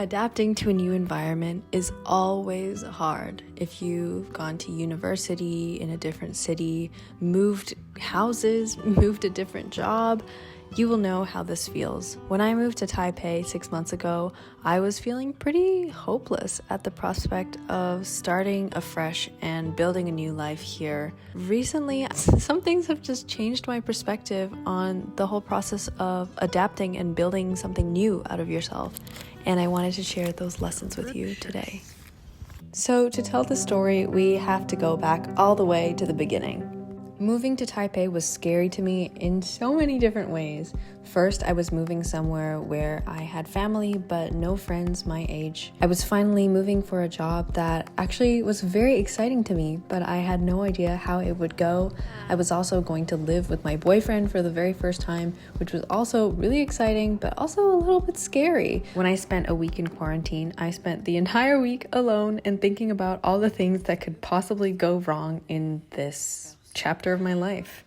Adapting to a new environment is always hard. If you've gone to university in a different city, moved houses, moved a different job, you will know how this feels. When I moved to Taipei 6 months ago, I was feeling pretty hopeless at the prospect of starting afresh and building a new life here. Recently, some things have just changed my perspective on the whole process of adapting and building something new out of yourself. And I wanted to share those lessons with you today. So to tell the story, we have to go back all the way to the beginning. Moving to Taipei was scary to me in so many different ways. First, I was moving somewhere where I had family but no friends my age. I was finally moving for a job that actually was very exciting to me, but I had no idea how it would go. I was also going to live with my boyfriend for the very first time, which was also really exciting, but also a little bit scary. When I spent a week in quarantine, I spent the entire week alone and thinking about all the things that could possibly go wrong in this chapter of my life.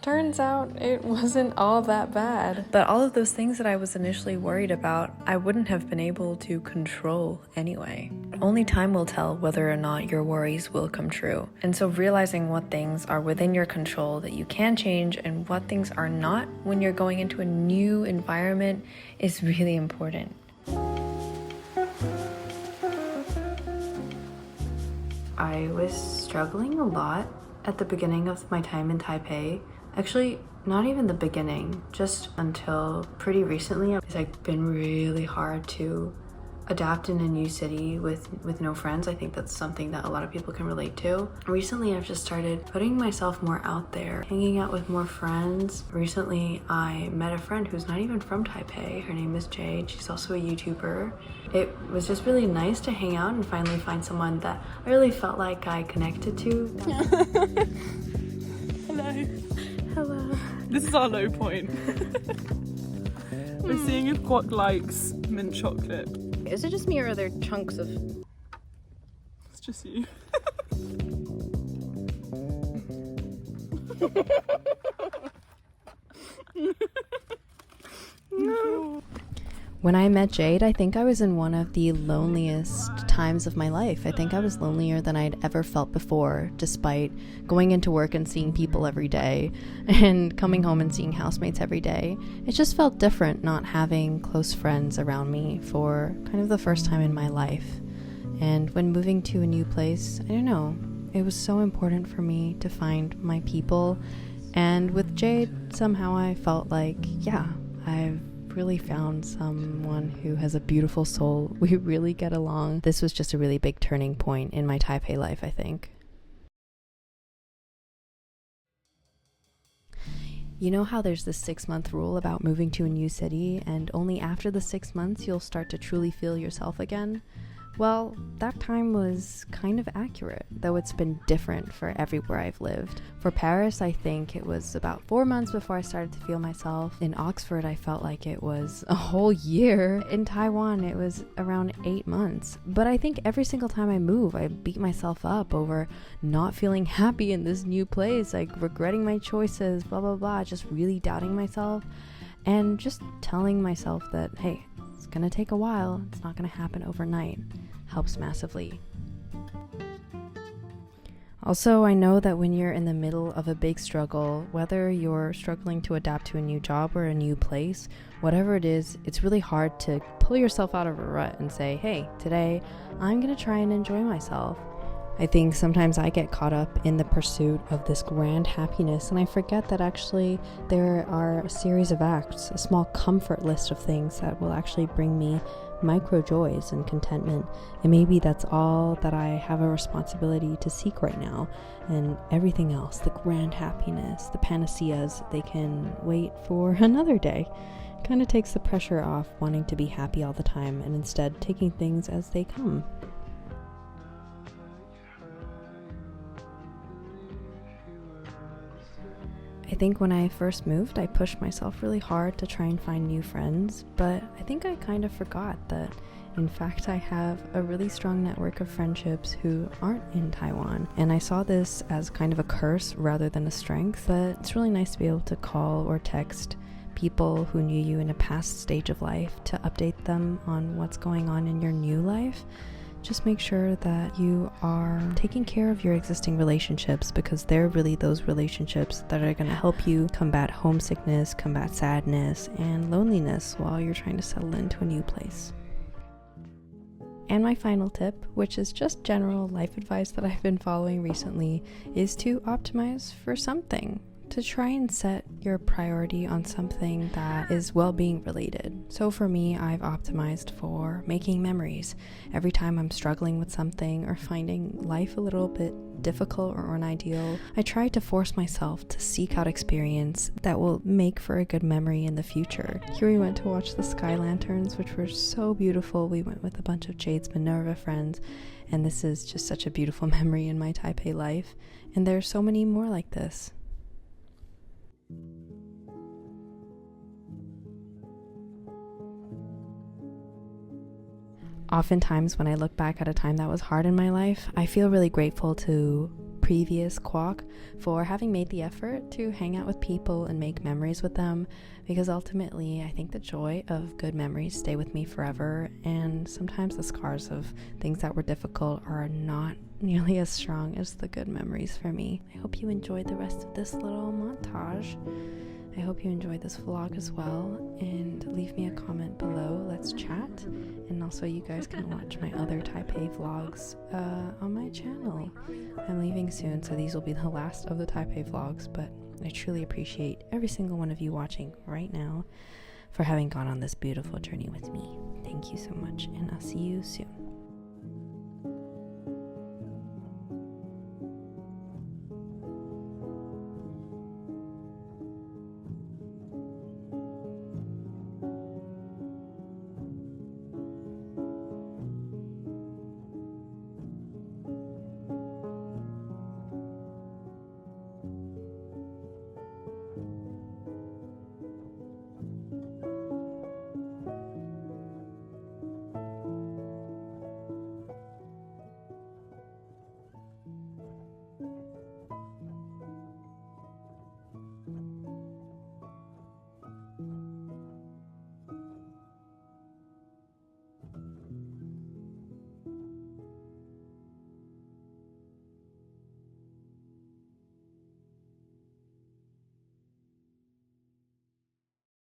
Turns out it wasn't all that bad. But all of those things that I was initially worried about, I wouldn't have been able to control anyway. Only time will tell whether or not your worries will come true. And so realizing what things are within your control that you can change and what things are not when you're going into a new environment is really important. I was struggling a lot at the beginning of my time in Taipei. Actually, not even the beginning, just until pretty recently. It's been really hard to adapt in a new city with no friends. I think that's something that a lot of people can relate to. Recently, I've just started putting myself more out there, hanging out with more friends. Recently, I met a friend who's not even from Taipei. Her name is Jade. She's also a YouTuber. It was just really nice to hang out and finally find someone that I really felt like I connected to. Hello. Hello. This is our low point. We're seeing if Kwok likes mint chocolate. Is it just me or are there chunks of... It's just you. No. When I met Jade, I think I was in one of the loneliest times of my life. I think I was lonelier than I'd ever felt before, despite going into work and seeing people every day and coming home and seeing housemates every day. It just felt different not having close friends around me for kind of the first time in my life. And when moving to a new place, I don't know, it was so important for me to find my people. And with Jade, somehow I felt like, yeah, I've really found someone who has a beautiful soul. We really get along. This was just a really big turning point in my Taipei life, I think. You know how there's this 6-month rule about moving to a new city, and only after the 6 months you'll start to truly feel yourself again? Well, that time was kind of accurate, though it's been different for everywhere I've lived. For Paris, I think it was about 4 months before I started to feel myself. In Oxford, I felt like it was a whole year. In Taiwan, it was around 8 months. But I think every single time I move, I beat myself up over not feeling happy in this new place, like regretting my choices, blah, blah, blah, just really doubting myself. And just telling myself that, hey, it's gonna take a while, it's not gonna happen overnight, helps massively. Also, I know that when you're in the middle of a big struggle, whether you're struggling to adapt to a new job or a new place, whatever it is, it's really hard to pull yourself out of a rut and say, hey, today I'm gonna try and enjoy myself. I think sometimes I get caught up in the pursuit of this grand happiness, and I forget that actually there are a series of acts, a small comfort list of things that will actually bring me micro joys and contentment. And maybe that's all that I have a responsibility to seek right now. And everything else, the grand happiness, the panaceas, they can wait for another day. It kind of takes the pressure off wanting to be happy all the time and instead taking things as they come. I think when I first moved, I pushed myself really hard to try and find new friends, but I think I kind of forgot that, in fact, I have a really strong network of friendships who aren't in Taiwan, and I saw this as kind of a curse rather than a strength, but it's really nice to be able to call or text people who knew you in a past stage of life to update them on what's going on in your new life. Just make sure that you are taking care of your existing relationships, because they're really those relationships that are going to help you combat homesickness, combat sadness, and loneliness while you're trying to settle into a new place. And my final tip, which is just general life advice that I've been following recently, is to optimize for something. To try and set your priority on something that is well-being related. So for me, I've optimized for making memories. Every time I'm struggling with something or finding life a little bit difficult or unideal, I try to force myself to seek out experience that will make for a good memory in the future. Here we went to watch the sky lanterns, which were so beautiful. We went with a bunch of Jade's Minerva friends, and this is just such a beautiful memory in my Taipei life. And there are so many more like this. Oftentimes when I look back at a time that was hard in my life, I feel really grateful to previous Kwok for having made the effort to hang out with people and make memories with them, because ultimately I think the joy of good memories stay with me forever, and sometimes the scars of things that were difficult are not nearly as strong as the good memories for me. I hope you enjoyed the rest of this little montage. I hope you enjoyed this vlog as well, and leave me a comment below. Let's chat. And also you guys can watch my other Taipei vlogs on my channel. I'm leaving soon, so these will be the last of the Taipei vlogs, but I truly appreciate every single one of you watching right now for having gone on this beautiful journey with me. Thank you so much, and I'll see you soon.